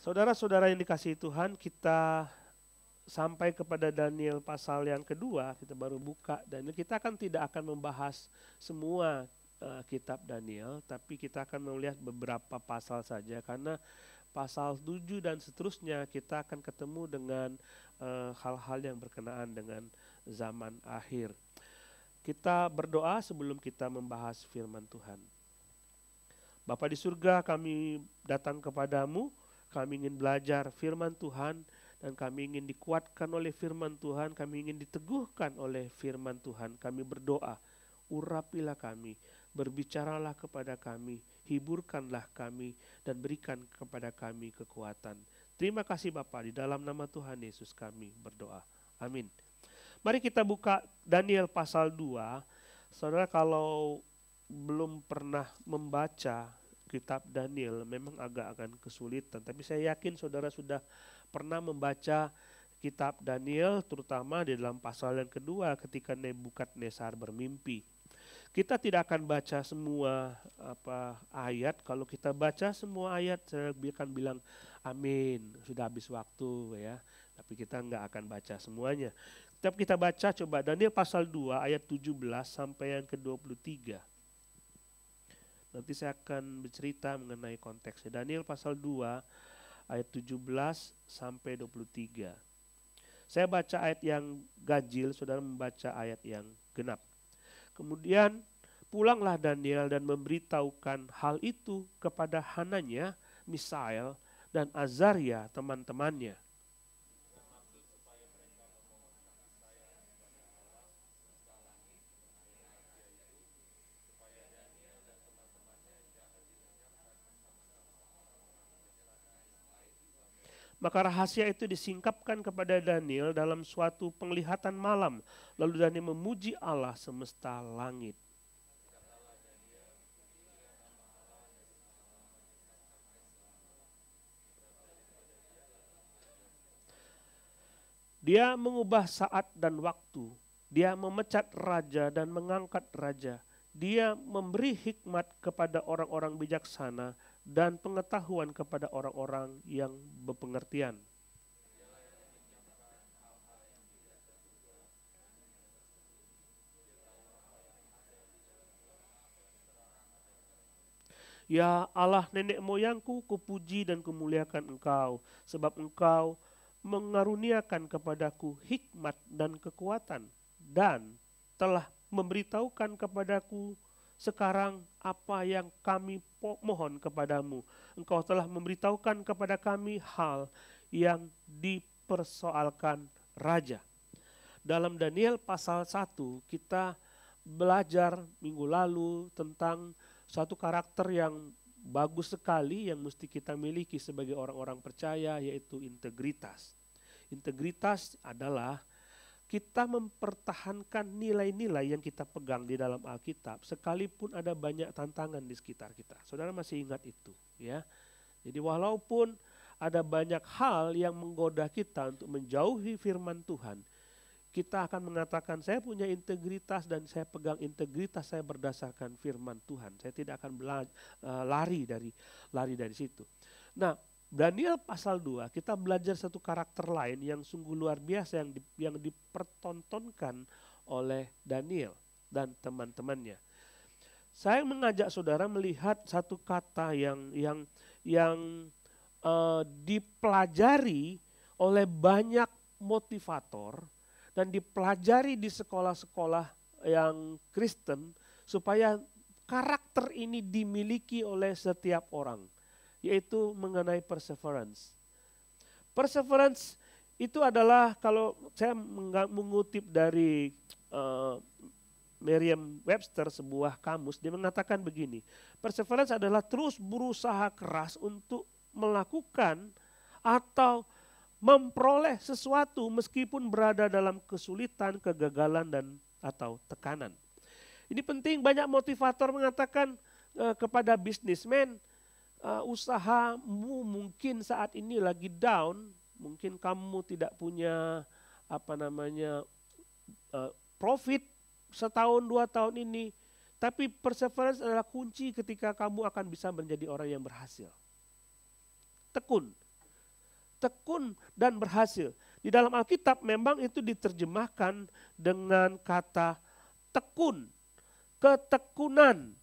Saudara-saudara yang dikasihi Tuhan, kita sampai kepada Daniel pasal yang kedua, kita baru buka Daniel. Kita tidak akan membahas semua kitab Daniel, tapi kita akan melihat beberapa pasal saja, karena pasal 7 dan seterusnya kita akan ketemu dengan hal-hal yang berkenaan dengan zaman akhir. Kita berdoa sebelum kita membahas firman Tuhan. Bapa di surga, kami datang kepadamu, kami ingin belajar firman Tuhan, dan kami ingin dikuatkan oleh firman Tuhan, kami ingin diteguhkan oleh firman Tuhan. Kami berdoa, urapilah kami, berbicaralah kepada kami, hiburkanlah kami, dan berikan kepada kami kekuatan. Terima kasih Bapa, di dalam nama Tuhan Yesus kami berdoa. Amin. Mari kita buka Daniel pasal 2. Saudara, kalau belum pernah membaca kitab Daniel memang akan kesulitan. Tapi saya yakin saudara sudah pernah membaca kitab Daniel, terutama di dalam pasal yang kedua ketika Nebukadnezar bermimpi. Kita tidak akan baca semua ayat. Kalau kita baca semua ayat, saya akan bilang amin, sudah habis waktu ya. Tapi kita nggak akan baca semuanya. Tapi kita baca coba Daniel pasal 2 ayat 17 sampai yang ke-23. Nanti saya akan bercerita mengenai konteksnya. Daniel pasal 2 ayat 17 sampai 23. Saya baca ayat yang ganjil, saudara membaca ayat yang genap. Kemudian pulanglah Daniel dan memberitahukan hal itu kepada Hananya, Misael, dan Azaria teman-temannya. Maka rahasia itu disingkapkan kepada Daniel dalam suatu penglihatan malam. Lalu Daniel memuji Allah semesta langit. Dia mengubah saat dan waktu. Dia memecat raja dan mengangkat raja. Dia memberi hikmat kepada orang-orang bijaksana dan pengetahuan kepada orang-orang yang berpengertian. Ya Allah nenek moyangku, kupuji dan kemuliakan Engkau, sebab Engkau mengaruniakan kepadaku hikmat dan kekuatan, dan telah memberitahukan kepadaku sekarang apa yang kami mohon kepadamu. Engkau telah memberitahukan kepada kami hal yang dipersoalkan raja. Dalam Daniel pasal 1 kita belajar minggu lalu tentang satu karakter yang bagus sekali yang mesti kita miliki sebagai orang-orang percaya, yaitu integritas. Integritas adalah kita mempertahankan nilai-nilai yang kita pegang di dalam Alkitab sekalipun ada banyak tantangan di sekitar kita. Saudara masih ingat itu ya. Jadi walaupun ada banyak hal yang menggoda kita untuk menjauhi firman Tuhan, kita akan mengatakan saya punya integritas dan saya pegang integritas saya berdasarkan firman Tuhan. Saya tidak akan lari dari situ. Nah, Daniel pasal 2 kita belajar satu karakter lain yang sungguh luar biasa yang dipertontonkan oleh Daniel dan teman-temannya. Saya mengajak saudara melihat satu kata yang dipelajari oleh banyak motivator dan dipelajari di sekolah-sekolah yang Kristen supaya karakter ini dimiliki oleh setiap orang, yaitu mengenai perseverance. Perseverance itu adalah, kalau saya mengutip dari Merriam-Webster, sebuah kamus, dia mengatakan begini, perseverance adalah terus berusaha keras untuk melakukan atau memperoleh sesuatu meskipun berada dalam kesulitan, kegagalan, dan atau tekanan. Ini penting, banyak motivator mengatakan kepada bisnismen, usahamu mungkin saat ini lagi down, mungkin kamu tidak punya profit setahun 2 tahun ini, tapi perseverance adalah kunci ketika kamu akan bisa menjadi orang yang berhasil. Tekun. tekun dan berhasil. Di dalam Alkitab memang itu diterjemahkan dengan kata tekun, ketekunan.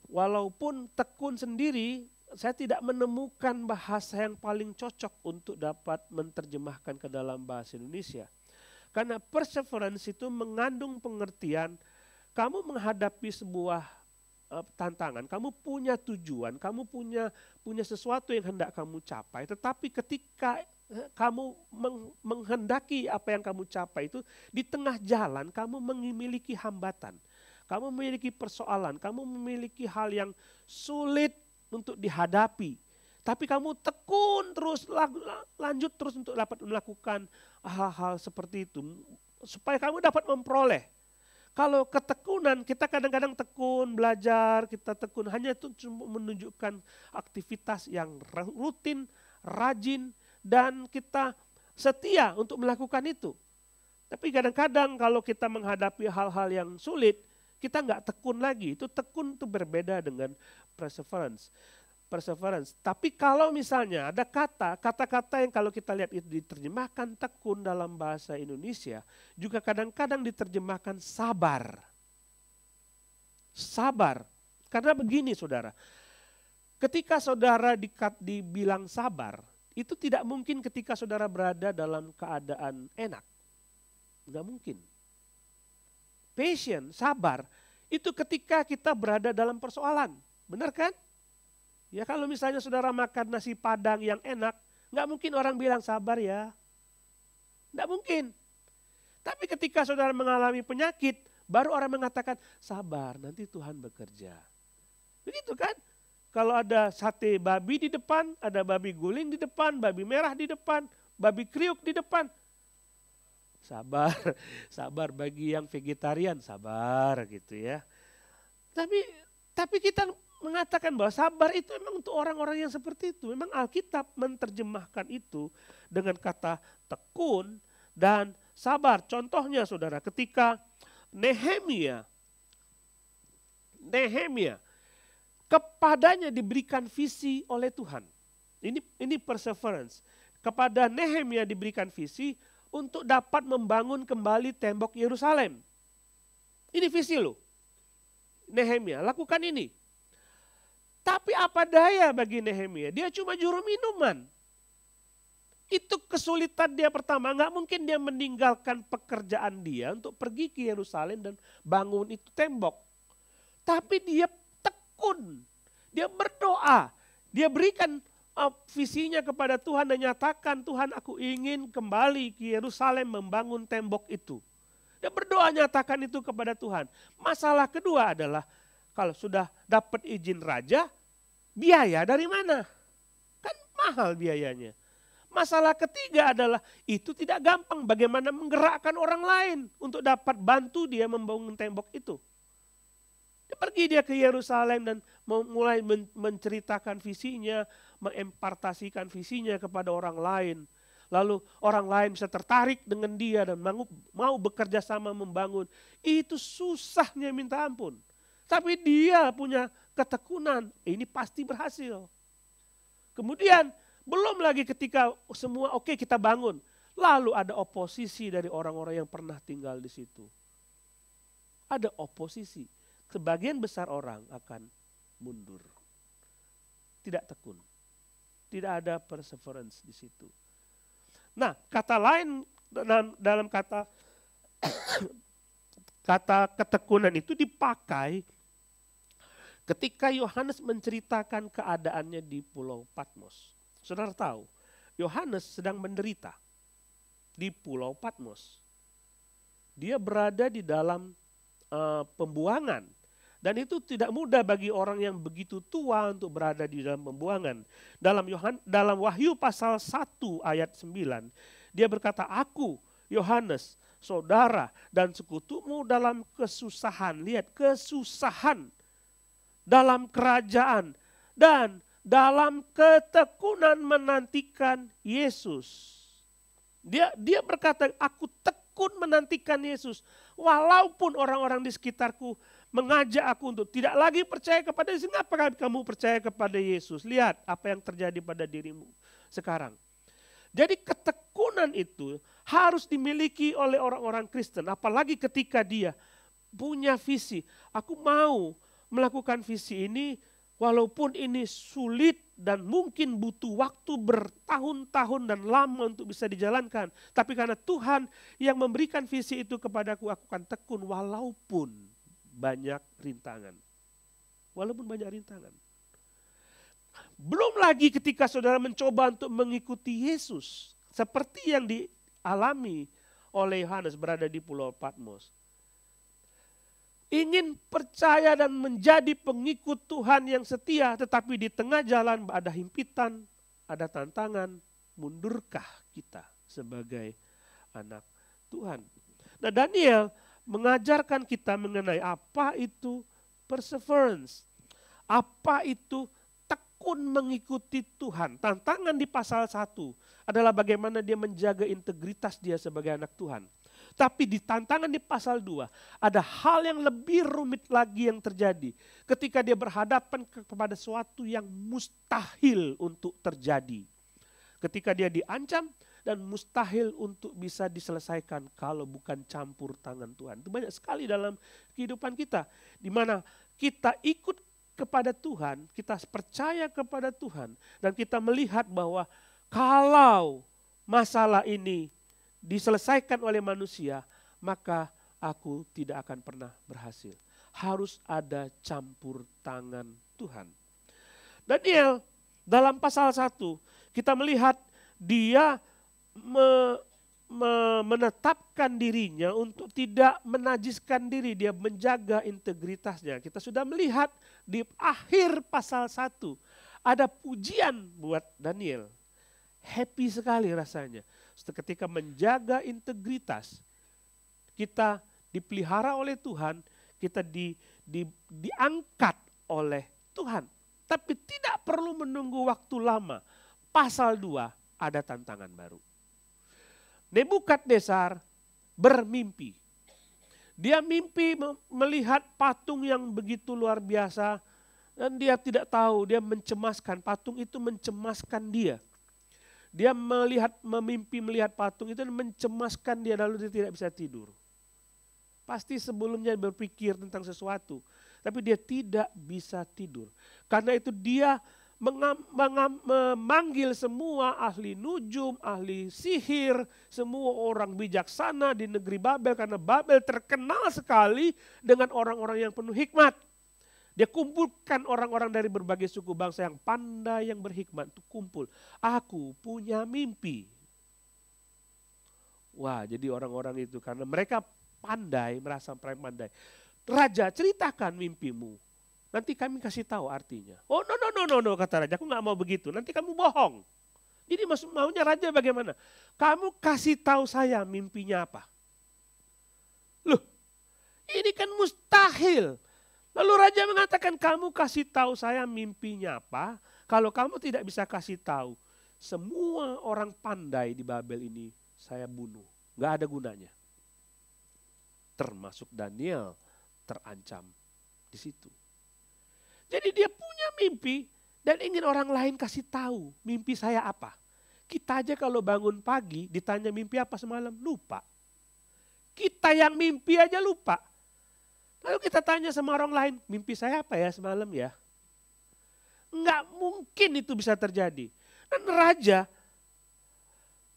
Walaupun tekun sendiri, saya tidak menemukan bahasa yang paling cocok untuk dapat menerjemahkan ke dalam bahasa Indonesia. Karena perseverance itu mengandung pengertian kamu menghadapi sebuah tantangan, kamu punya tujuan, kamu punya sesuatu yang hendak kamu capai, tetapi ketika kamu menghendaki apa yang kamu capai itu, di tengah jalan kamu memiliki hambatan, kamu memiliki persoalan, kamu memiliki hal yang sulit untuk dihadapi. Tapi kamu tekun terus, lanjut terus untuk dapat melakukan hal-hal seperti itu. Supaya kamu dapat memperoleh. Kalau ketekunan, kita kadang-kadang tekun, belajar, kita tekun. Hanya itu cuma menunjukkan aktivitas yang rutin, rajin, dan kita setia untuk melakukan itu. Tapi kadang-kadang kalau kita menghadapi hal-hal yang sulit, kita nggak tekun lagi. Itu tekun itu berbeda dengan perseverance. Tapi kalau misalnya ada kata-kata yang kalau kita lihat itu diterjemahkan tekun dalam bahasa Indonesia, juga kadang-kadang diterjemahkan sabar. Sabar. Karena begini saudara, ketika saudara dibilang sabar, itu tidak mungkin ketika saudara berada dalam keadaan enak. Nggak mungkin. Patient, sabar, itu ketika kita berada dalam persoalan. Benar kan? Ya kalau misalnya saudara makan nasi padang yang enak, nggak mungkin orang bilang sabar ya. Nggak mungkin. Tapi ketika saudara mengalami penyakit, baru orang mengatakan sabar, nanti Tuhan bekerja. Begitu kan? Kalau ada sate babi di depan, ada babi guling di depan, babi merah di depan, babi kriuk di depan. Sabar, sabar bagi yang vegetarian, sabar gitu ya. Tapi kita mengatakan bahwa sabar itu memang untuk orang-orang yang seperti itu. Memang Alkitab menerjemahkan itu dengan kata tekun dan sabar. Contohnya saudara, ketika Nehemia kepadanya diberikan visi oleh Tuhan. Ini perseverance. Kepada Nehemia diberikan visi untuk dapat membangun kembali tembok Yerusalem. Ini visi loh. Nehemia lakukan ini. Tapi apa daya bagi Nehemia? Dia cuma juru minuman. Itu kesulitan dia pertama. Nggak mungkin dia meninggalkan pekerjaan dia untuk pergi ke Yerusalem dan bangun itu tembok. Tapi dia tekun. Dia berdoa. Dia berikan visinya kepada Tuhan dan nyatakan, Tuhan aku ingin kembali ke Yerusalem membangun tembok itu. Dia berdoa nyatakan itu kepada Tuhan. Masalah kedua adalah kalau sudah dapat izin raja, biaya dari mana? Kan mahal biayanya. Masalah ketiga adalah itu tidak gampang. Bagaimana menggerakkan orang lain untuk dapat bantu dia membangun tembok itu. Dia ke Yerusalem dan mulai menceritakan visinya, mengempartasikan visinya kepada orang lain. Lalu orang lain bisa tertarik dengan dia dan mau bekerja sama membangun. Itu susahnya minta ampun. Tapi dia punya ketekunan, ini pasti berhasil. Kemudian belum lagi ketika semua oke, kita bangun. Lalu ada oposisi dari orang-orang yang pernah tinggal di situ. Ada oposisi. Sebagian besar orang akan mundur. Tidak tekun. Tidak ada perseverance di situ. Nah, kata lain dalam kata ketekunan itu dipakai ketika Yohanes menceritakan keadaannya di Pulau Patmos. Saudara tahu, Yohanes sedang menderita di Pulau Patmos. Dia berada di dalam pembuangan. Dan itu tidak mudah bagi orang yang begitu tua untuk berada di dalam pembuangan. Dalam Wahyu pasal 1 ayat 9, dia berkata, aku Yohanes, saudara dan sekutumu dalam kesusahan. Lihat, kesusahan dalam kerajaan dan dalam ketekunan menantikan Yesus. Dia berkata, aku tekun menantikan Yesus. Walaupun orang-orang di sekitarku mengajak aku untuk tidak lagi percaya kepada Yesus. Mengapa kamu percaya kepada Yesus? Lihat apa yang terjadi pada dirimu sekarang. Jadi ketekunan itu harus dimiliki oleh orang-orang Kristen. Apalagi ketika dia punya visi. Aku mau melakukan visi ini walaupun ini sulit dan mungkin butuh waktu bertahun-tahun dan lama untuk bisa dijalankan. Tapi karena Tuhan yang memberikan visi itu kepadaku, aku akan tekun walaupun banyak rintangan. Walaupun banyak rintangan. Belum lagi ketika saudara mencoba untuk mengikuti Yesus. Seperti yang dialami oleh Yohanes berada di Pulau Patmos. Ingin percaya dan menjadi pengikut Tuhan yang setia, tetapi di tengah jalan ada himpitan, ada tantangan, mundurkah kita sebagai anak Tuhan? Nah, Daniel mengajarkan kita mengenai apa itu perseverance, apa itu tekun mengikuti Tuhan. Tantangan di pasal 1 adalah bagaimana dia menjaga integritas dia sebagai anak Tuhan. Tapi di tantangan di pasal 2, ada hal yang lebih rumit lagi yang terjadi. Ketika dia berhadapan kepada sesuatu yang mustahil untuk terjadi. Ketika dia diancam dan mustahil untuk bisa diselesaikan kalau bukan campur tangan Tuhan. Itu banyak sekali dalam kehidupan kita. Di mana kita ikut kepada Tuhan, kita percaya kepada Tuhan. Dan kita melihat bahwa kalau masalah ini diselesaikan oleh manusia, maka aku tidak akan pernah berhasil. Harus ada campur tangan Tuhan. Daniel dalam pasal 1 kita melihat dia menetapkan dirinya untuk tidak menajiskan diri, dia menjaga integritasnya. Kita sudah melihat di akhir pasal 1 ada pujian buat Daniel. Happy sekali rasanya. Ketika menjaga integritas, kita dipelihara oleh Tuhan, kita diangkat oleh Tuhan. Tapi tidak perlu menunggu waktu lama. Pasal 2 ada tantangan baru. Nebukadnezar bermimpi. Dia mimpi melihat patung yang begitu luar biasa dan dia tidak tahu, dia mencemaskan, patung itu mencemaskan dia. Dia memimpi melihat patung itu dan mencemaskan dia, lalu dia tidak bisa tidur. Pasti sebelumnya berpikir tentang sesuatu, tapi dia tidak bisa tidur. Karena itu dia memanggil semua ahli nujum, ahli sihir, semua orang bijaksana di negeri Babel. Karena Babel terkenal sekali dengan orang-orang yang penuh hikmat. Dia kumpulkan orang-orang dari berbagai suku bangsa yang pandai, yang berhikmat untuk kumpul. Aku punya mimpi. Wah, jadi orang-orang itu karena mereka pandai, merasa pandai. Raja, ceritakan mimpimu. Nanti kami kasih tahu artinya. Oh no, kata raja, aku nggak mau begitu. Nanti kamu bohong. Jadi maunya raja bagaimana? Kamu kasih tahu saya mimpinya apa. Loh, ini kan mustahil. Lalu raja mengatakan, kamu kasih tahu saya mimpinya apa. Kalau kamu tidak bisa kasih tahu, semua orang pandai di Babel ini saya bunuh. Gak ada gunanya. Termasuk Daniel terancam di situ. Jadi dia punya mimpi dan ingin orang lain kasih tahu mimpi saya apa. Kita aja kalau bangun pagi ditanya mimpi apa semalam, lupa. Kita yang mimpi aja lupa. Lalu kita tanya sama orang lain, mimpi saya apa ya semalam ya? Enggak mungkin itu bisa terjadi. Dan raja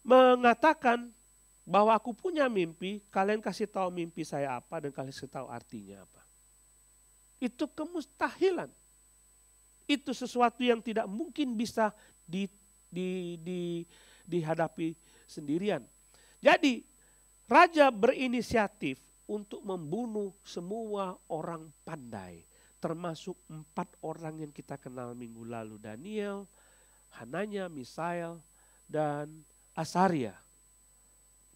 mengatakan bahwa aku punya mimpi, kalian kasih tahu mimpi saya apa dan kalian kasih tahu artinya apa. Itu kemustahilan. Itu sesuatu yang tidak mungkin bisa dihadapi sendirian. Jadi raja berinisiatif untuk membunuh semua orang pandai. Termasuk 4 orang yang kita kenal minggu lalu. Daniel, Hananya, Misael, dan Asaria.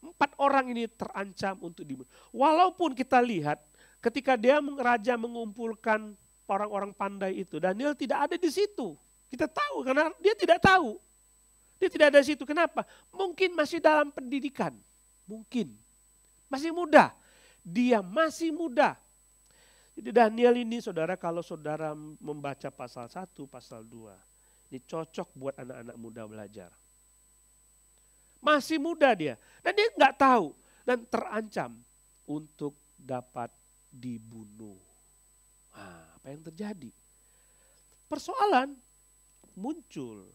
4 orang ini terancam untuk dibunuh. Walaupun kita lihat ketika raja mengumpulkan orang-orang pandai itu, Daniel tidak ada di situ. Kita tahu karena dia tidak tahu. Dia tidak ada di situ. Kenapa? Mungkin masih dalam pendidikan. Mungkin. Masih muda. Dia masih muda. Jadi Daniel ini saudara, kalau saudara membaca pasal 1, pasal 2. Ini cocok buat anak-anak muda belajar. Masih muda dia. Dan dia nggak tahu. Dan terancam untuk dapat dibunuh. Nah, apa yang terjadi? Persoalan muncul.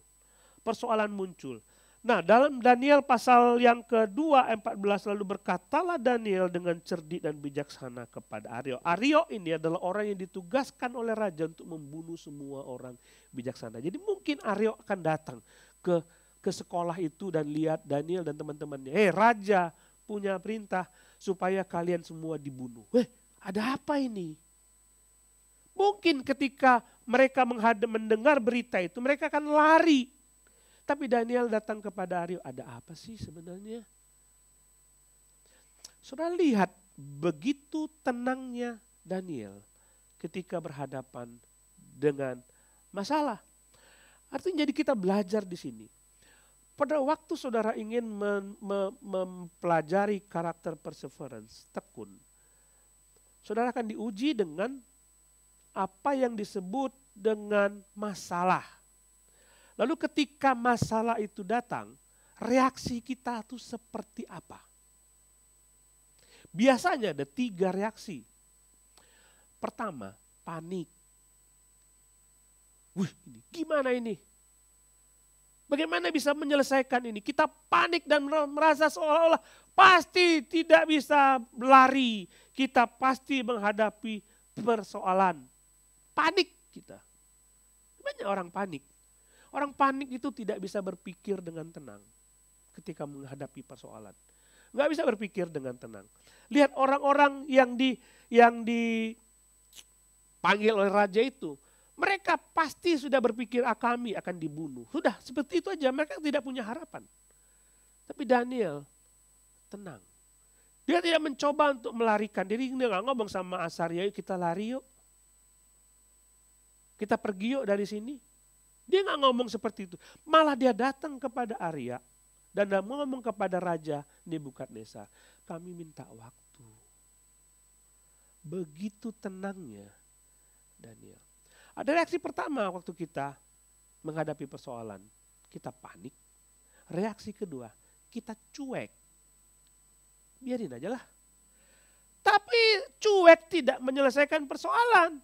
Nah, dalam Daniel pasal yang kedua 14 lalu berkatalah Daniel dengan cerdik dan bijaksana kepada Aryo. Aryo ini adalah orang yang ditugaskan oleh raja untuk membunuh semua orang bijaksana. Jadi mungkin Aryo akan datang ke sekolah itu dan lihat Daniel dan teman-temannya. Raja punya perintah supaya kalian semua dibunuh. Ada apa ini? Mungkin ketika mereka mendengar berita itu mereka akan lari. Tapi Daniel datang kepada Aryo, ada apa sih sebenarnya? Saudara lihat begitu tenangnya Daniel ketika berhadapan dengan masalah. Artinya jadi kita belajar di sini. Pada waktu saudara ingin mempelajari karakter perseverance, tekun, saudara akan diuji dengan apa yang disebut dengan masalah. Lalu ketika masalah itu datang, reaksi kita itu seperti apa? Biasanya ada 3 reaksi. Pertama, panik. Ini gimana ini? Bagaimana bisa menyelesaikan ini? Kita panik dan merasa seolah-olah pasti tidak bisa lari. Kita pasti menghadapi persoalan. Panik kita. Banyak orang panik. Orang panik itu tidak bisa berpikir dengan tenang ketika menghadapi persoalan. Nggak bisa berpikir dengan tenang. Lihat orang-orang yang dipanggil oleh raja itu. Mereka pasti sudah berpikir kami akan dibunuh. Sudah seperti itu aja, mereka tidak punya harapan. Tapi Daniel tenang. Dia tidak mencoba untuk melarikan diri. Dia nggak ngomong sama Asaria, yuk kita lari yuk. Kita pergi yuk dari sini. Dia nggak ngomong seperti itu. Malah dia datang kepada Arya dan dia ngomong kepada Raja Nebukadnezar, kami minta waktu. Begitu tenangnya Daniel. Ada reaksi pertama waktu kita menghadapi persoalan. Kita panik. Reaksi kedua, kita cuek. Biarin aja lah. Tapi cuek tidak menyelesaikan persoalan.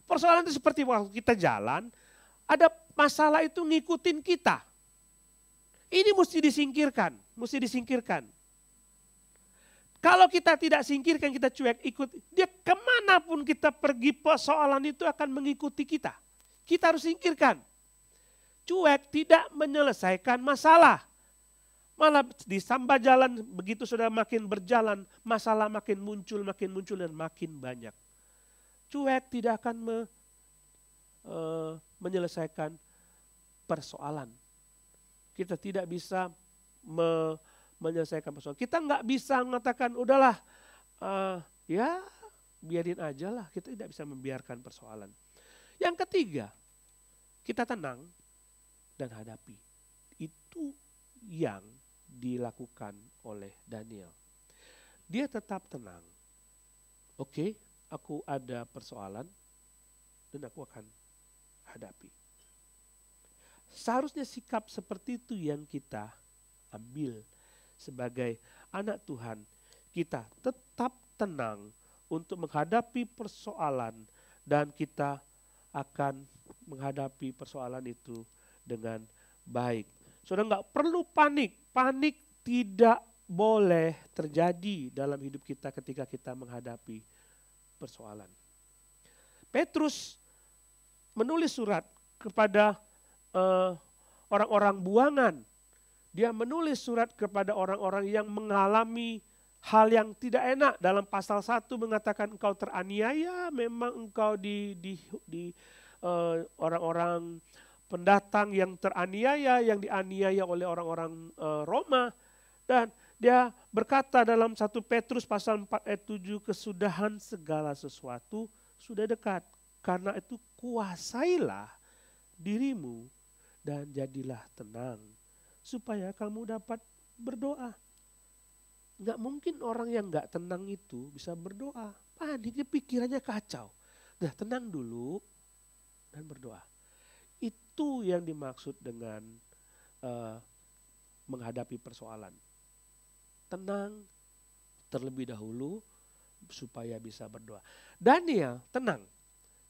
Persoalan itu seperti waktu kita jalan, ada masalah itu ngikutin kita. Ini mesti disingkirkan. Kalau kita tidak singkirkan, kita cuek, ikut, dia kemanapun kita pergi persoalan itu akan mengikuti kita. Kita harus singkirkan. Cuek tidak menyelesaikan masalah. Malah di sambat jalan, begitu sudah makin berjalan, masalah makin muncul dan makin banyak. Cuek tidak akan menyelesaikan persoalan. Kita tidak bisa menyelesaikan persoalan. Kita nggak bisa mengatakan udahlah ya biarin aja lah. Kita tidak bisa membiarkan persoalan. Yang ketiga, kita tenang dan hadapi. Itu yang dilakukan oleh Daniel. Dia tetap tenang. Oke, aku ada persoalan dan aku akan hadapi. Seharusnya sikap seperti itu yang kita ambil sebagai anak Tuhan. Kita tetap tenang untuk menghadapi persoalan dan kita akan menghadapi persoalan itu dengan baik. Saudara nggak perlu panik. Panik tidak boleh terjadi dalam hidup kita ketika kita menghadapi persoalan. Petrus menulis surat kepada orang-orang buangan. Dia menulis surat kepada orang-orang yang mengalami hal yang tidak enak. Dalam pasal 1 mengatakan engkau teraniaya, memang engkau di orang-orang pendatang yang teraniaya, yang dianiaya oleh orang-orang Roma. Dan dia berkata dalam 1 Petrus pasal 4 ayat 7, kesudahan segala sesuatu sudah dekat. Karena itu kuasailah dirimu dan jadilah tenang supaya kamu dapat berdoa. Nggak mungkin orang yang nggak tenang itu bisa berdoa. Panik, pikirannya kacau. Nah, tenang dulu dan berdoa. Itu yang dimaksud dengan menghadapi persoalan. Tenang terlebih dahulu supaya bisa berdoa. Daniel tenang.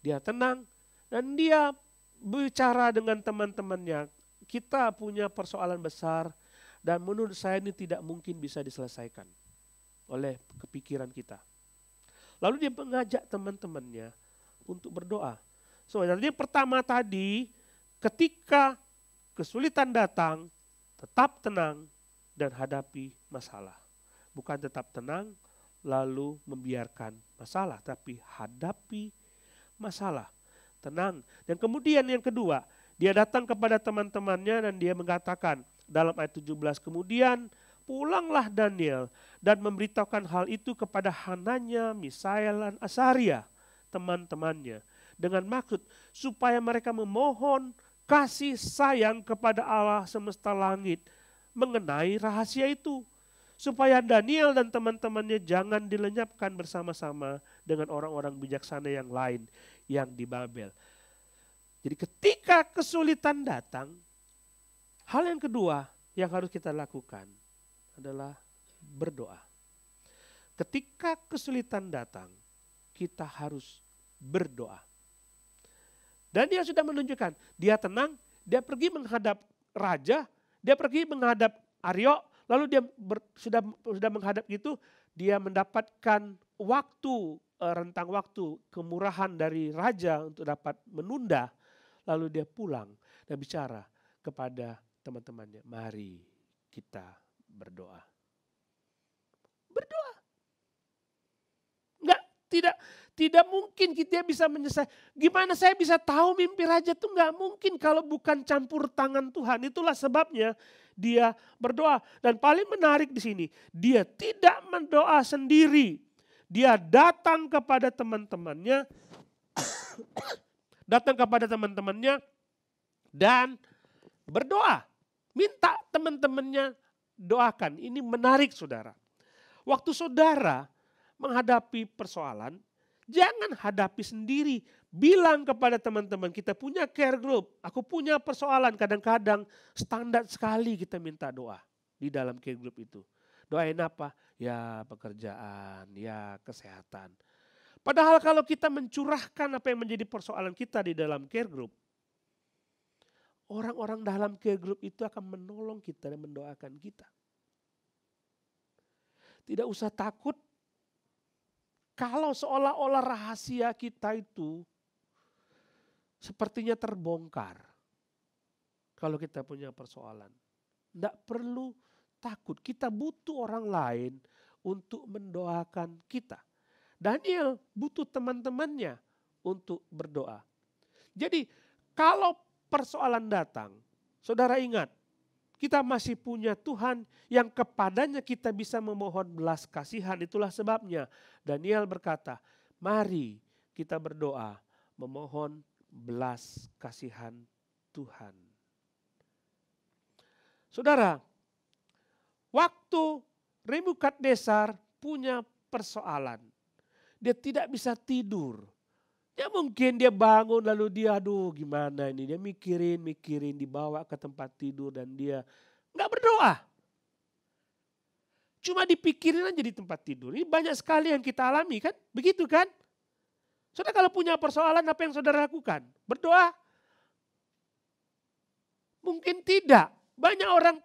Dia tenang dan dia bicara dengan teman-temannya. Kita punya persoalan besar dan menurut saya ini tidak mungkin bisa diselesaikan oleh kepikiran kita. Lalu dia mengajak teman-temannya untuk berdoa. So, yang pertama tadi, ketika kesulitan datang, tetap tenang dan hadapi masalah. Bukan tetap tenang lalu membiarkan masalah, tapi hadapi masalah. Tenang. Dan kemudian yang kedua, dia datang kepada teman-temannya dan dia mengatakan dalam ayat 17, kemudian pulanglah Daniel dan memberitahukan hal itu kepada Hananya, Misael, dan Asaria, teman-temannya. Dengan maksud supaya mereka memohon kasih sayang kepada Allah semesta langit mengenai rahasia itu. Supaya Daniel dan teman-temannya jangan dilenyapkan bersama-sama dengan orang-orang bijaksana yang lain yang di Babel. Jadi ketika kesulitan datang, hal yang kedua yang harus kita lakukan adalah berdoa. Ketika kesulitan datang, kita harus berdoa. Dan dia sudah menunjukkan, dia tenang, dia pergi menghadap raja, dia pergi menghadap Aryo, lalu dia sudah menghadap gitu, dia mendapatkan waktu, rentang waktu, kemurahan dari raja untuk dapat menunda. Lalu dia pulang dan bicara kepada teman-temannya, mari kita berdoa. Berdoa. Tidak mungkin kita bisa menyelesaikan. Gimana saya bisa tahu mimpi raja itu nggak mungkin kalau bukan campur tangan Tuhan. Itulah sebabnya dia berdoa. Dan paling menarik di sini, dia tidak mendoa sendiri. Dia datang kepada teman-temannya, dan berdoa. Minta teman-temannya doakan. Ini menarik saudara. Waktu saudara menghadapi persoalan, jangan hadapi sendiri. Bilang kepada teman-teman, kita punya care group, aku punya persoalan, kadang-kadang standar sekali kita minta doa di dalam care group itu. Doain apa? Ya pekerjaan, ya kesehatan. Padahal kalau kita mencurahkan apa yang menjadi persoalan kita di dalam care group, orang-orang dalam care group itu akan menolong kita dan mendoakan kita. Tidak usah takut kalau seolah-olah rahasia kita itu sepertinya terbongkar. Kalau kita punya persoalan. Tidak perlu takut, kita butuh orang lain untuk mendoakan kita. Daniel butuh teman-temannya untuk berdoa. Jadi kalau persoalan datang, saudara ingat, kita masih punya Tuhan yang kepadanya kita bisa memohon belas kasihan. Itulah sebabnya Daniel berkata, mari kita berdoa memohon belas kasihan Tuhan. Saudara, waktu Nebukadnezar punya persoalan, dia tidak bisa tidur. Ya mungkin dia bangun lalu dia gimana ini. Dia mikirin, dibawa ke tempat tidur dan dia gak berdoa. Cuma dipikirin aja di tempat tidur. Ini banyak sekali yang kita alami kan. Begitu kan. Saudara kalau punya persoalan apa yang saudara lakukan? Berdoa? Mungkin tidak. Banyak orang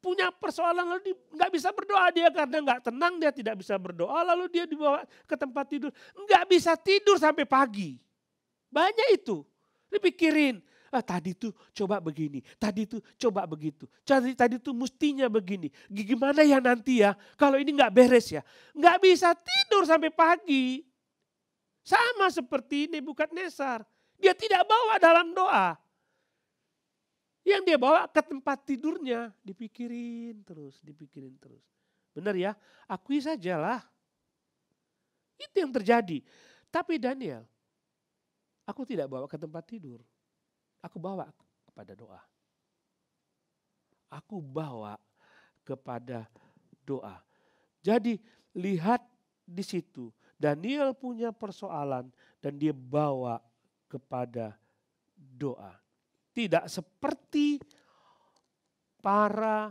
punya persoalan lalu gak bisa berdoa. Dia karena gak tenang dia tidak bisa berdoa. Lalu dia dibawa ke tempat tidur. Gak bisa tidur sampai pagi. Banyak itu. Dipikirin. Tadi tuh coba begini. Tadi tuh coba begitu. Tadi tuh mestinya begini. Gimana ya nanti ya. Kalau ini gak beres ya. Gak bisa tidur sampai pagi. Sama seperti Nebukadnezar. Dia tidak bawa dalam doa. Yang dia bawa ke tempat tidurnya, dipikirin terus. Benar ya, akui sajalah. Itu yang terjadi. Tapi Daniel, aku tidak bawa ke tempat tidur. Aku bawa kepada doa. Aku bawa kepada doa. Jadi lihat di situ, Daniel punya persoalan dan dia bawa kepada doa. Tidak seperti para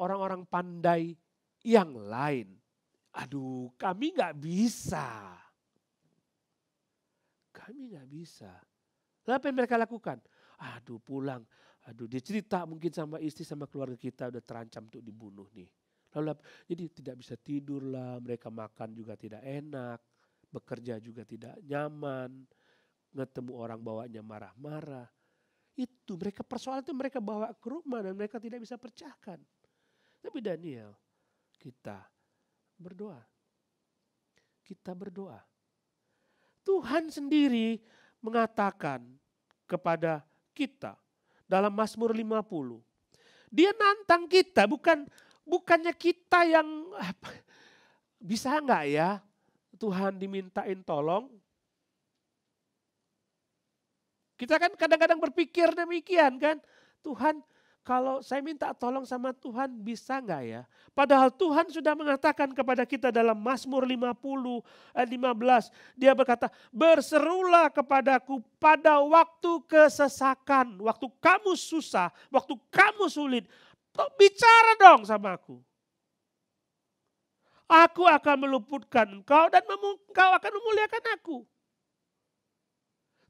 orang-orang pandai yang lain. Aduh, kami nggak bisa. Kami nggak bisa. Lalu apa yang mereka lakukan? Aduh pulang, aduh dia cerita mungkin sama istri sama keluarga kita udah terancam untuk dibunuh nih. Lalu jadi tidak bisa tidur lah, mereka makan juga tidak enak, bekerja juga tidak nyaman, ketemu orang bawanya marah-marah. Itu mereka persoalan itu mereka bawa ke rumah dan mereka tidak bisa pecahkan. Tapi Daniel, kita berdoa. Kita berdoa. Tuhan sendiri mengatakan kepada kita dalam Mazmur 50. Dia nantang kita, bukannya kita yang bisa enggak ya Tuhan dimintain tolong. Kita kan kadang-kadang berpikir demikian kan. Tuhan, kalau saya minta tolong sama Tuhan bisa enggak ya? Padahal Tuhan sudah mengatakan kepada kita dalam Mazmur 50 ayat 15. Dia berkata, berserulah kepadaku pada waktu kesesakan. Waktu kamu susah, waktu kamu sulit. Bicara dong sama aku. Aku akan meluputkan engkau dan engkau akan memuliakan aku.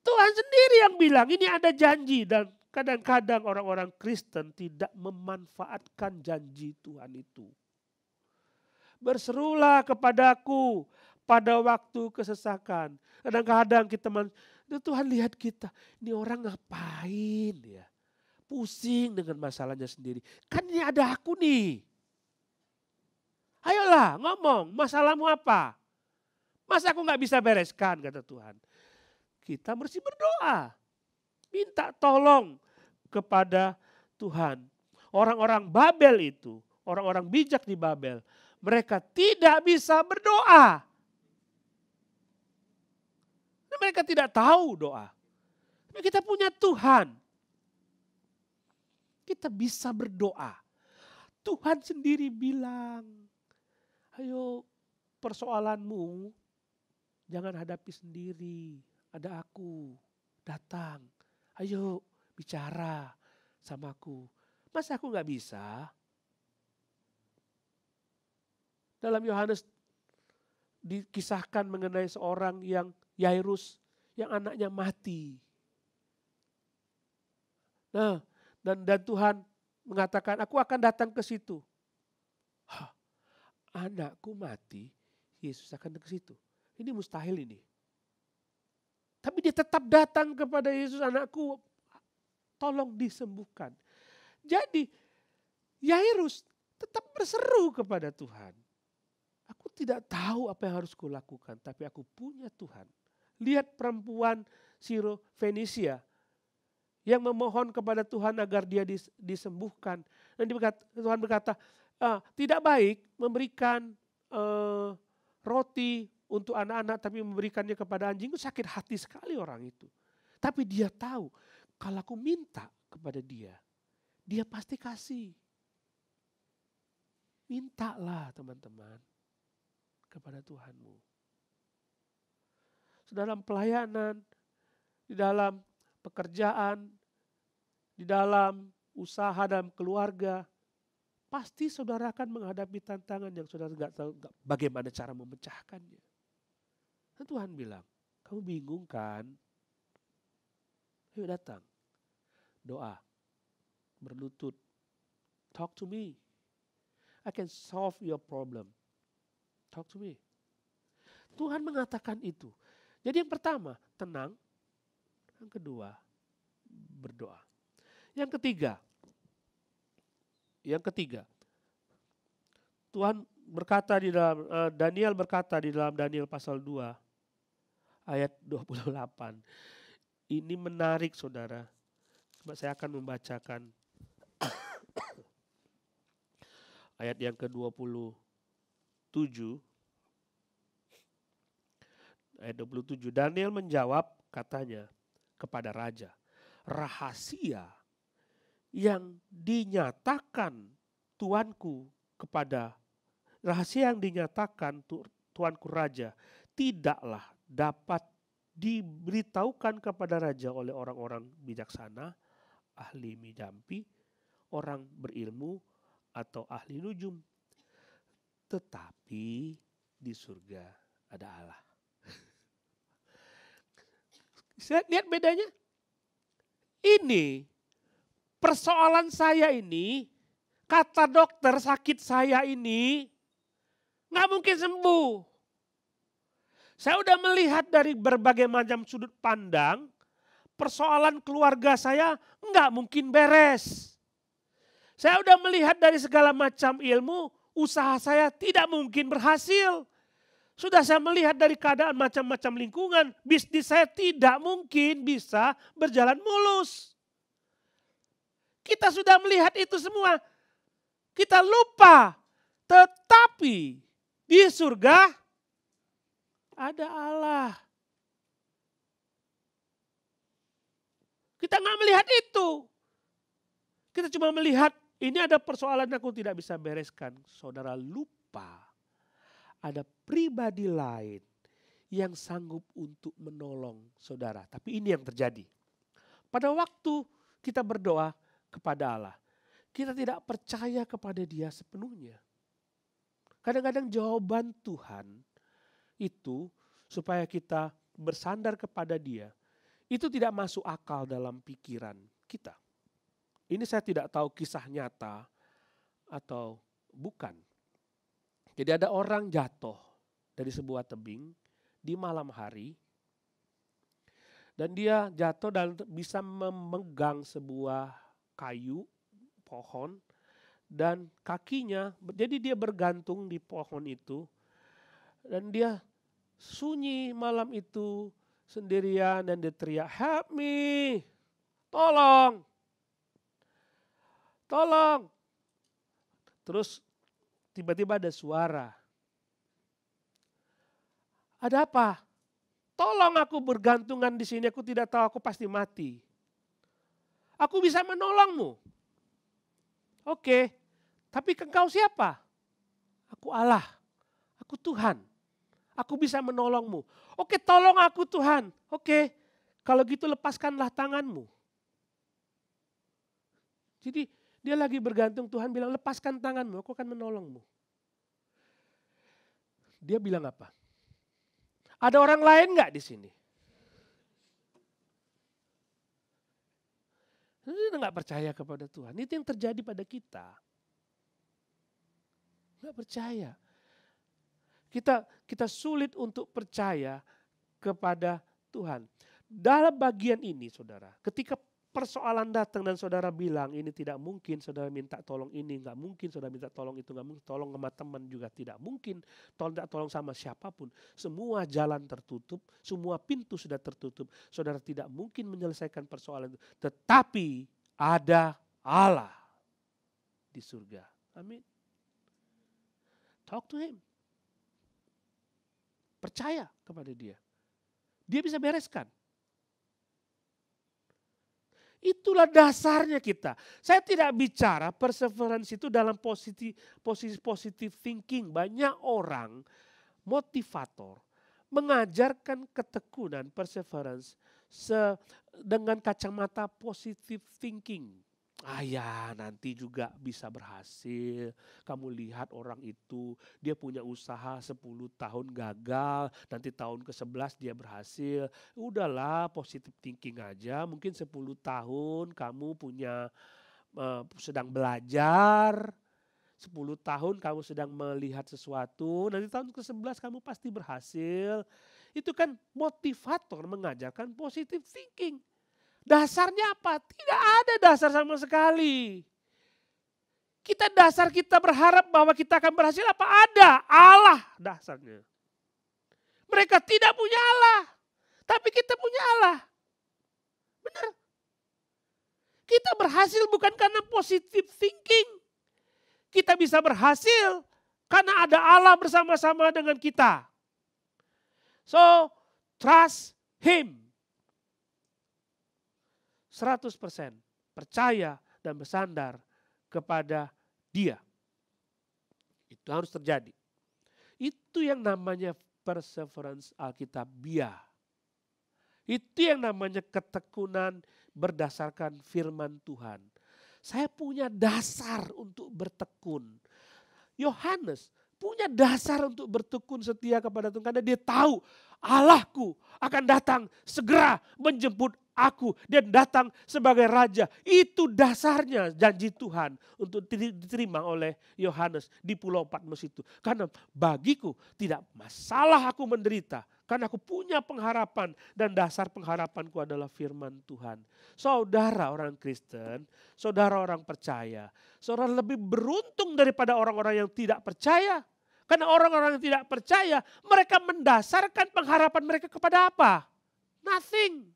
Tuhan sendiri yang bilang ini ada janji dan kadang-kadang orang-orang Kristen tidak memanfaatkan janji Tuhan itu. Berserulah kepadaku pada waktu kesesakan. Kadang-kadang Tuhan lihat kita, ini orang ngapain ya? Pusing dengan masalahnya sendiri. Kan ini ada aku nih. Ayolah ngomong, masalahmu apa? Masa aku gak bisa bereskan, kata Tuhan. Kita mesti berdoa. Minta tolong kepada Tuhan. Orang-orang Babel itu, orang-orang bijak di Babel, mereka tidak bisa berdoa. Mereka tidak tahu doa. Tapi kita punya Tuhan. Kita bisa berdoa. Tuhan sendiri bilang, ayo persoalanmu jangan hadapi sendiri. Ada aku, datang. Ayo bicara sama aku. Masa aku gak bisa? Dalam Yohanes dikisahkan mengenai seorang yang Yairus yang anaknya mati. Nah, dan Tuhan mengatakan aku akan datang ke situ. Anakku mati, Yesus akan ke situ. Ini mustahil ini. Tapi dia tetap datang kepada Yesus, anakku tolong disembuhkan. Jadi Yairus tetap berseru kepada Tuhan. Aku tidak tahu apa yang harus kulakukan, tapi aku punya Tuhan. Lihat perempuan Siro-Fenisia yang memohon kepada Tuhan agar dia disembuhkan. Dan Tuhan berkata, tidak baik memberikan roti untuk anak-anak tapi memberikannya kepada anjing. Itu sakit hati sekali orang itu. Tapi dia tahu kalau aku minta kepada dia, dia pasti kasih. Mintalah teman-teman kepada Tuhanmu. Dalam pelayanan, di dalam pekerjaan, di dalam usaha, dalam keluarga, pasti saudara akan menghadapi tantangan yang saudara tidak tahu bagaimana cara memecahkannya. Dan Tuhan bilang, kamu bingung kan? Ayo datang, doa, berlutut, talk to me. I can solve your problem. Talk to me. Tuhan mengatakan itu. Jadi yang pertama, tenang. Yang kedua, berdoa. Yang ketiga, Tuhan berkata di dalam, Daniel berkata di dalam Daniel pasal 2, ayat 28. Ini menarik saudara. Saya akan membacakan ayat yang ke-27. Ayat 27. Daniel menjawab katanya kepada raja. Rahasia yang dinyatakan tuanku tuanku raja tidaklah dapat diberitahukan kepada raja oleh orang-orang bijaksana, ahli mimpi, orang berilmu atau ahli nujum. Tetapi di surga ada Allah. Lihat bedanya. Ini persoalan saya ini, kata dokter sakit saya ini nggak mungkin sembuh. Saya udah melihat dari berbagai macam sudut pandang, persoalan keluarga saya nggak mungkin beres. Saya udah melihat dari segala macam ilmu, usaha saya tidak mungkin berhasil. Sudah saya melihat dari keadaan macam-macam lingkungan, bisnis saya tidak mungkin bisa berjalan mulus. Kita sudah melihat itu semua. Kita lupa, tetapi di surga ada Allah. Kita nggak melihat itu. Kita cuma melihat ini ada persoalan aku tidak bisa bereskan. Saudara lupa. Ada pribadi lain yang sanggup untuk menolong saudara. Tapi ini yang terjadi. Pada waktu kita berdoa kepada Allah, kita tidak percaya kepada Dia sepenuhnya. Kadang-kadang jawaban Tuhan itu supaya kita bersandar kepada Dia, itu tidak masuk akal dalam pikiran kita. Ini saya tidak tahu kisah nyata atau bukan. Jadi ada orang jatuh dari sebuah tebing di malam hari. Dan dia jatuh dan bisa memegang sebuah kayu, pohon. Dan kakinya, jadi dia bergantung di pohon itu. Dan dia sunyi malam itu sendirian dan dia teriak, "Help me, tolong, tolong." Terus tiba-tiba ada suara. Ada apa? Tolong, aku bergantungan di sini, aku tidak tahu, aku pasti mati. Aku bisa menolongmu. Oke, tapi engkau siapa? Aku Allah, aku Tuhan. Aku bisa menolongmu. Oke, tolong aku Tuhan. Oke, kalau gitu lepaskanlah tanganmu. Jadi dia lagi bergantung, Tuhan bilang lepaskan tanganmu, aku akan menolongmu. Dia bilang apa? Ada orang lain nggak di sini? Dia nggak percaya kepada Tuhan. Itu yang terjadi pada kita. Nggak percaya. Kita sulit untuk percaya kepada Tuhan. Dalam bagian ini saudara, ketika persoalan datang dan saudara bilang ini tidak mungkin, saudara minta tolong ini nggak mungkin, saudara minta tolong itu nggak mungkin, tolong sama teman juga tidak mungkin, tolong sama siapapun, semua jalan tertutup, semua pintu sudah tertutup, saudara tidak mungkin menyelesaikan persoalan itu, tetapi ada Allah di surga. Amin. Talk to Him. Percaya kepada Dia. Dia bisa bereskan. Itulah dasarnya kita. Saya tidak bicara perseverance itu dalam posisi positive thinking. Banyak orang motivator mengajarkan ketekunan perseverance dengan kacamata positive thinking. Ya nanti juga bisa berhasil. Kamu lihat orang itu, dia punya usaha 10 tahun gagal, nanti tahun ke-11 dia berhasil. Udahlah positive thinking aja, mungkin 10 tahun kamu punya sedang belajar, 10 tahun kamu sedang melihat sesuatu, nanti tahun ke-11 kamu pasti berhasil. Itu kan motivator mengajarkan positive thinking. Dasarnya apa? Tidak ada dasar sama sekali. Dasar kita berharap bahwa kita akan berhasil apa? Ada Allah dasarnya. Mereka tidak punya Allah, tapi kita punya Allah. Benar. Kita berhasil bukan karena positive thinking. Kita bisa berhasil karena ada Allah bersama-sama dengan kita. So, trust Him. 100% percaya dan bersandar kepada Dia. Itu harus terjadi. Itu yang namanya perseverance Alkitabiah. Itu yang namanya ketekunan berdasarkan firman Tuhan. Saya punya dasar untuk bertekun. Yohanes punya dasar untuk bertekun setia kepada Tuhan karena dia tahu Allahku akan datang segera menjemput aku dan datang sebagai raja. Itu dasarnya janji Tuhan untuk diterima oleh Yohanes di Pulau Patmos itu. Karena bagiku tidak masalah aku menderita karena aku punya pengharapan dan dasar pengharapanku adalah firman Tuhan. Saudara orang Kristen, saudara orang percaya, saudara lebih beruntung daripada orang-orang yang tidak percaya. Karena orang-orang yang tidak percaya, mereka mendasarkan pengharapan mereka kepada apa? Nothing.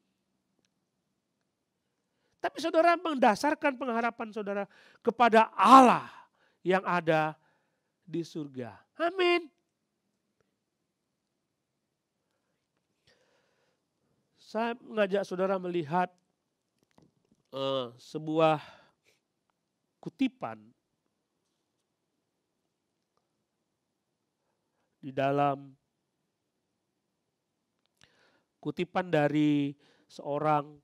Tapi saudara mendasarkan pengharapan saudara kepada Allah yang ada di surga. Amin. Saya mengajak saudara melihat sebuah kutipan di dalam kutipan dari seorang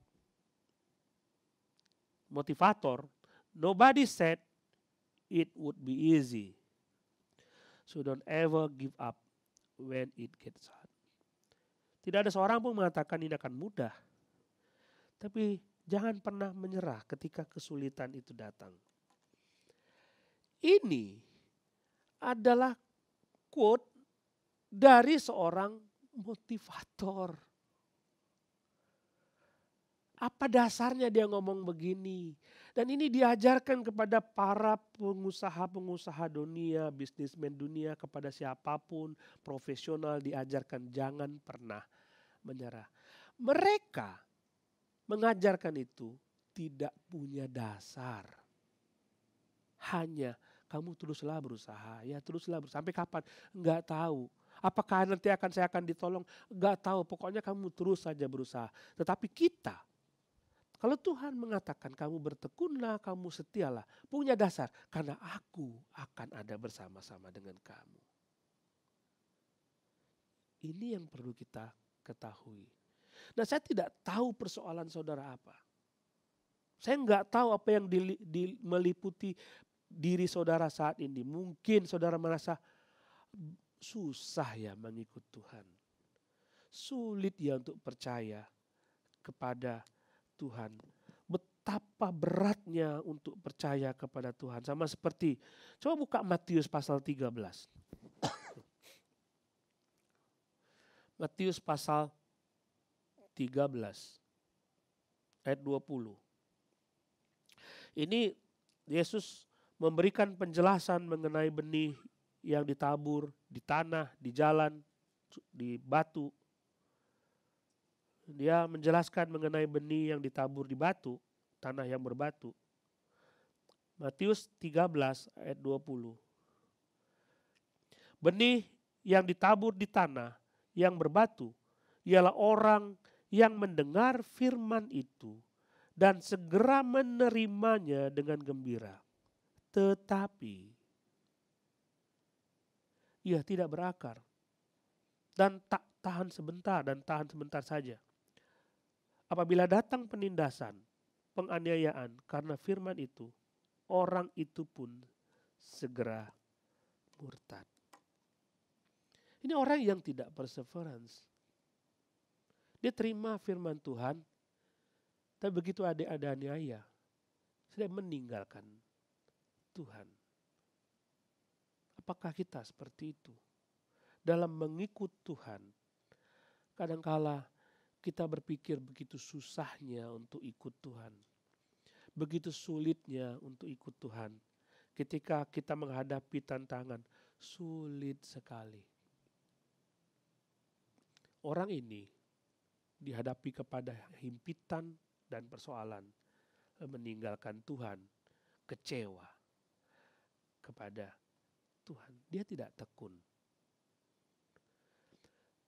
motivator. Nobody said it would be easy. So don't ever give up when it gets hard. Tidak ada seorang pun mengatakan ini akan mudah. Tapi jangan pernah menyerah ketika kesulitan itu datang. Ini adalah quote dari seorang motivator. Apa dasarnya dia ngomong begini? Dan ini diajarkan kepada para pengusaha-pengusaha dunia, bisnismen dunia, kepada siapapun, profesional diajarkan jangan pernah menyerah. Mereka mengajarkan itu tidak punya dasar. Hanya kamu teruslah berusaha, ya teruslah berusaha. Sampai kapan? Enggak tahu. Apakah nanti saya akan ditolong? Enggak tahu, pokoknya kamu terus saja berusaha. Tetapi kita, kalau Tuhan mengatakan kamu bertekunlah, kamu setialah, punya dasar. Karena aku akan ada bersama-sama dengan kamu. Ini yang perlu kita ketahui. Nah, saya tidak tahu persoalan saudara apa. Saya enggak tahu apa yang meliputi diri saudara saat ini. Mungkin saudara merasa susah ya mengikut Tuhan. Sulit ya untuk percaya kepada Tuhan. Betapa beratnya untuk percaya kepada Tuhan. Sama seperti, coba buka Matius pasal 13. Matius pasal 13 ayat 20. Ini Yesus memberikan penjelasan mengenai benih yang ditabur di tanah, di jalan, di batu. Dia menjelaskan mengenai benih yang ditabur di batu, tanah yang berbatu. Matius 13 ayat 20. Benih yang ditabur di tanah yang berbatu ialah orang yang mendengar firman itu dan segera menerimanya dengan gembira. Tetapi ia tidak berakar dan tak tahan sebentar saja. Apabila datang penindasan, penganiayaan karena firman itu, orang itu pun segera murtad. Ini orang yang tidak perseverance. Dia terima firman Tuhan, tapi begitu ada aniaya, sudah meninggalkan Tuhan. Apakah kita seperti itu? Dalam mengikut Tuhan, kadangkala kita berpikir begitu susahnya untuk ikut Tuhan. Begitu sulitnya untuk ikut Tuhan. Ketika kita menghadapi tantangan, sulit sekali. Orang ini dihadapi kepada himpitan dan persoalan, meninggalkan Tuhan, kecewa kepada Tuhan. Dia tidak tekun.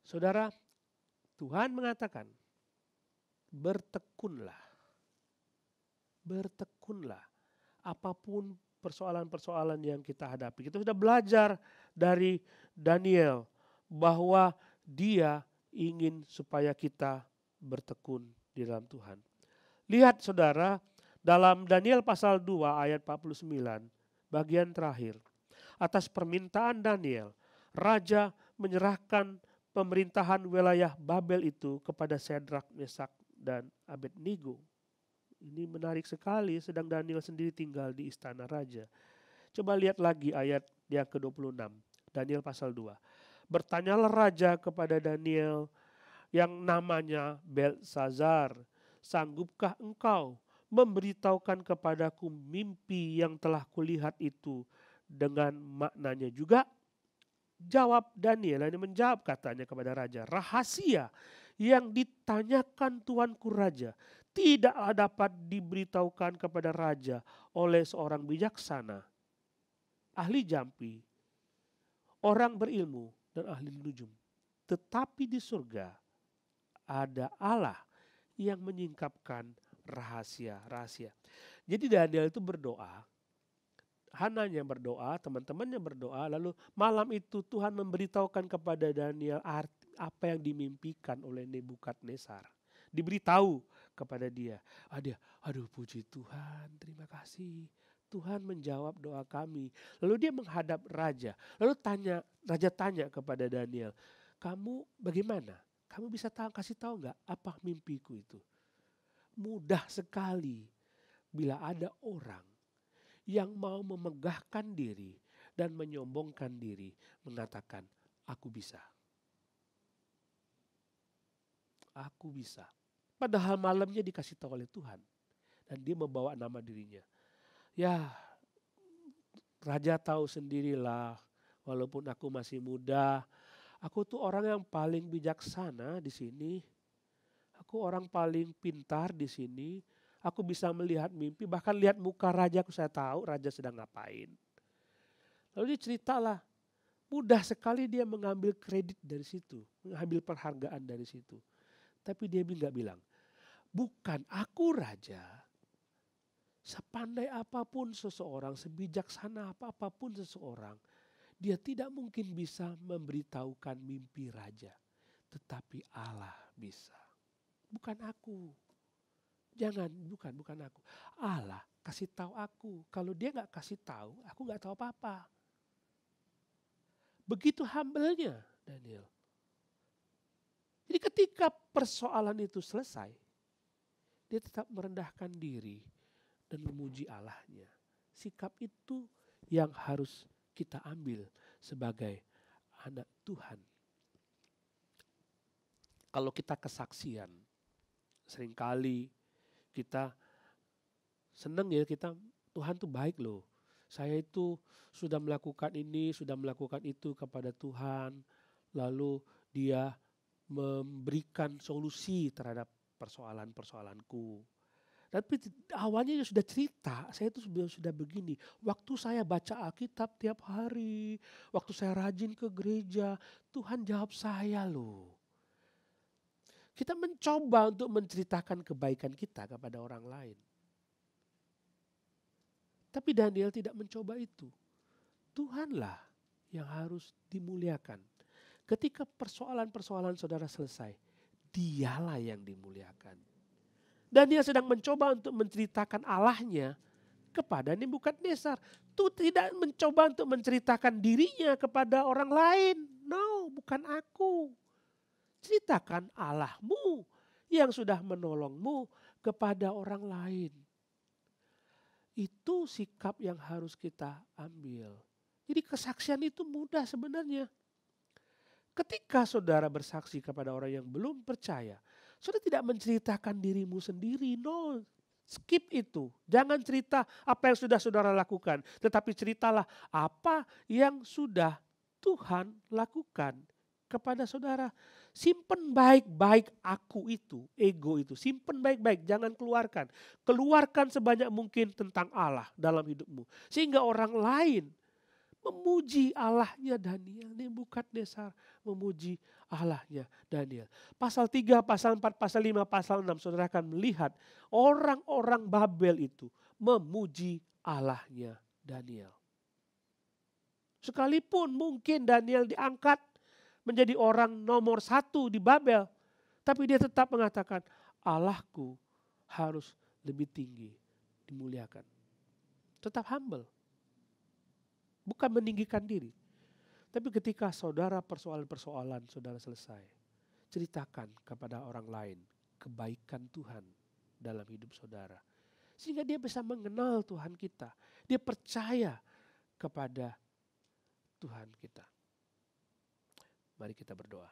Saudara, Tuhan mengatakan, bertekunlah. Bertekunlah. Apapun persoalan-persoalan yang kita hadapi. Kita sudah belajar dari Daniel bahwa dia ingin supaya kita bertekun di dalam Tuhan. Lihat saudara, Dalam Daniel pasal 2 ayat 49, bagian terakhir. Atas permintaan Daniel, raja menyerahkan pemerintahan wilayah Babel itu kepada Sedrak, Mesak, dan Abednego. Ini menarik sekali, sedang Daniel sendiri tinggal di istana raja. Coba lihat lagi ayat yang ke-26, Daniel pasal 2. Bertanyalah raja kepada Daniel yang namanya Belsazar, sanggupkah engkau memberitahukan kepadaku mimpi yang telah kulihat itu dengan maknanya juga? Jawab Daniel, ini menjawab katanya kepada raja, rahasia yang ditanyakan tuanku raja tidak dapat diberitahukan kepada raja oleh seorang bijaksana, ahli jampi, orang berilmu, dan ahli nujum. Tetapi di surga ada Allah yang menyingkapkan rahasia-rahasia. Jadi Daniel itu berdoa, Hananya berdoa, teman-temannya berdoa, lalu malam itu Tuhan memberitahukan kepada Daniel apa yang dimimpikan oleh Nebukadnezar. Diberitahu kepada dia. Aduh puji Tuhan, terima kasih. Tuhan menjawab doa kami. Lalu dia menghadap raja. Lalu raja tanya kepada Daniel, kamu bagaimana? Kamu bisa kasih tahu nggak apa mimpiku itu? Mudah sekali bila ada orang yang mau memegahkan diri dan menyombongkan diri, mengatakan, aku bisa. Aku bisa. Padahal malamnya dikasih tahu oleh Tuhan. Dan dia membawa nama dirinya. Ya, raja tahu sendirilah, walaupun aku masih muda, aku tuh orang yang paling bijaksana di sini. Aku orang paling pintar di sini. Aku bisa melihat mimpi, bahkan lihat muka raja, saya tahu raja sedang ngapain. Lalu dia ceritalah, mudah sekali dia mengambil kredit dari situ, mengambil penghargaan dari situ. Tapi dia nggak bilang, bukan aku raja. Sepandai apapun seseorang, sebijaksana apapun seseorang, dia tidak mungkin bisa memberitahukan mimpi raja. Tetapi Allah bisa. Bukan aku. Jangan, bukan aku. Allah kasih tahu aku. Kalau dia nggak kasih tahu, aku nggak tahu apa-apa. Begitu humble-nya Daniel. Jadi ketika persoalan itu selesai, dia tetap merendahkan diri dan memuji Allahnya. Sikap itu yang harus kita ambil sebagai anak Tuhan. Kalau kita kesaksian, seringkali kita senang ya, Tuhan tuh baik loh. Saya itu sudah melakukan ini, sudah melakukan itu kepada Tuhan. Lalu dia memberikan solusi terhadap persoalan-persoalanku. Tapi awalnya sudah cerita, saya itu sudah begini. Waktu saya baca Alkitab tiap hari, waktu saya rajin ke gereja, Tuhan jawab saya loh. Kita mencoba untuk menceritakan kebaikan kita kepada orang lain. Tapi Daniel tidak mencoba itu. Tuhanlah yang harus dimuliakan. Ketika persoalan-persoalan saudara selesai, dialah yang dimuliakan. Daniel sedang mencoba untuk menceritakan Allahnya kepada Nebukadnezar. Tuh tidak mencoba untuk menceritakan dirinya kepada orang lain. No, bukan aku. Ceritakan Allahmu yang sudah menolongmu kepada orang lain. Itu sikap yang harus kita ambil. Jadi kesaksian itu mudah sebenarnya. Ketika saudara bersaksi kepada orang yang belum percaya, saudara tidak menceritakan dirimu sendiri. No, skip itu. Jangan cerita apa yang sudah saudara lakukan. Tetapi ceritalah apa yang sudah Tuhan lakukan kepada saudara. Simpen baik-baik aku itu, ego itu. Simpen baik-baik, jangan keluarkan. Keluarkan sebanyak mungkin tentang Allah dalam hidupmu. Sehingga orang lain memuji Allahnya Daniel. Nebukadnezar memuji Allahnya Daniel. Pasal 3, pasal 4, pasal 5, pasal 6. Saudara akan melihat orang-orang Babel itu memuji Allahnya Daniel. Sekalipun mungkin Daniel diangkat menjadi orang nomor 1 di Babel. Tapi dia tetap mengatakan, Allahku harus lebih tinggi dimuliakan. Tetap humble. Bukan meninggikan diri. Tapi ketika saudara persoalan-persoalan saudara selesai, ceritakan kepada orang lain kebaikan Tuhan dalam hidup saudara. Sehingga dia bisa mengenal Tuhan kita. Dia percaya kepada Tuhan kita. Mari kita berdoa.